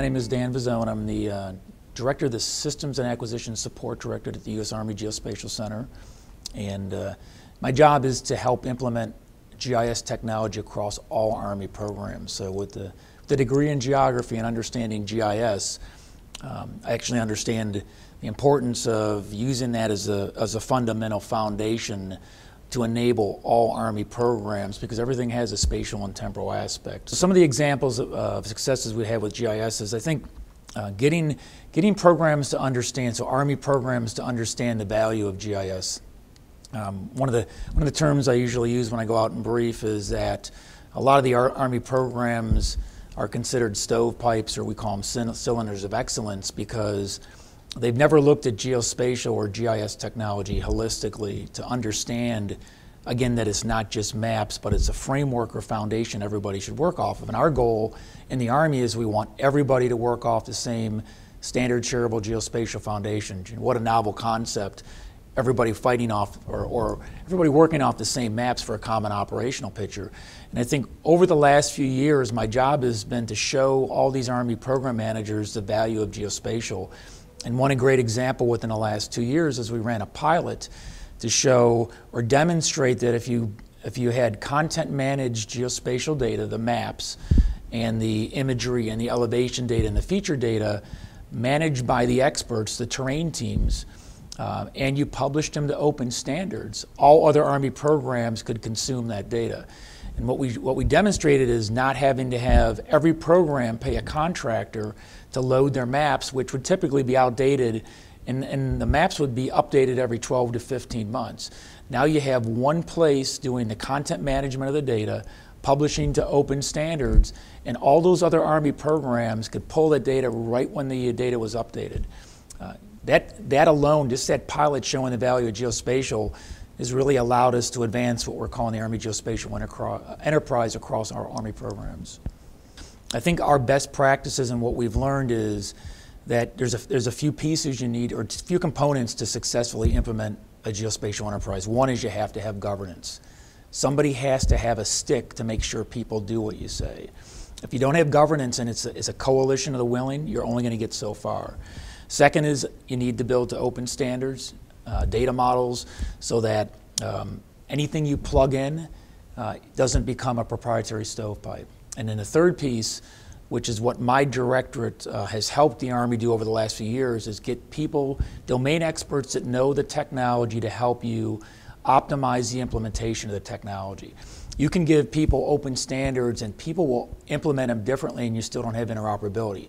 My name is Dan Visone. I'm the Director of the Systems and Acquisition Support Directorate at the U.S. Army Geospatial Center. And my job is to help implement GIS technology across all Army programs. So with the degree in geography and understanding GIS, I actually understand the importance of using that as a fundamental foundation to enable all Army programs, because everything has a spatial and temporal aspect. So some of the examples of successes we have with GIS is, I think, getting programs to understand, so Army programs to understand the value of GIS. One of the terms I usually use when I go out and brief is that a lot of the Army programs are considered stovepipes, or we call them cylinders of excellence, because they've never looked at geospatial or GIS technology holistically to understand, again, that it's not just maps, but it's a framework or foundation everybody should work off of. And our goal in the Army is we want everybody to work off the same standard shareable geospatial foundation. What a novel concept. Everybody fighting off, or everybody working off the same maps for a common operational picture. And I think over the last few years, my job has been to show all these Army program managers the value of geospatial. And one great example within the last 2 years is we ran a pilot to show or demonstrate that if you had content managed geospatial data, the maps, and the imagery and the elevation data and the feature data managed by the experts, the terrain teams, and you published them to open standards, all other Army programs could consume that data. And what we demonstrated is not having to have every program pay a contractor to load their maps, which would typically be outdated, and the maps would be updated every 12 to 15 months. Now you have one place doing the content management of the data, publishing to open standards, and all those other Army programs could pull that data right when the data was updated. That alone, just that pilot showing the value of geospatial, has really allowed us to advance what we're calling the Army Geospatial Enterprise across our Army programs. I think our best practices and what we've learned is that there's a few pieces you need, or a few components to successfully implement a geospatial enterprise. One is you have to have governance. Somebody has to have a stick to make sure people do what you say. If you don't have governance and it's a coalition of the willing, you're only going to get so far. Second is you need to build to open standards, data models, so that anything you plug in doesn't become a proprietary stovepipe. And then the third piece, which is what my directorate has helped the Army do over the last few years, is get people, domain experts that know the technology, to help you optimize the implementation of the technology. You can give people open standards and people will implement them differently, and you still don't have interoperability.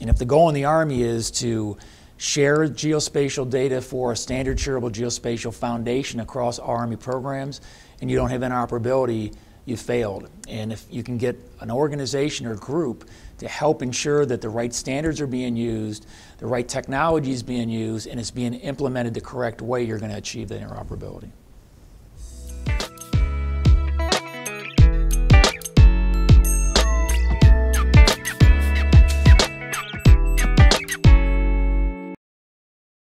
And if the goal in the Army is to share geospatial data for a standard shareable geospatial foundation across all Army programs, and you don't have interoperability, you failed. And if you can get an organization or group to help ensure that the right standards are being used, the right technology is being used, and it's being implemented the correct way, you're going to achieve that interoperability.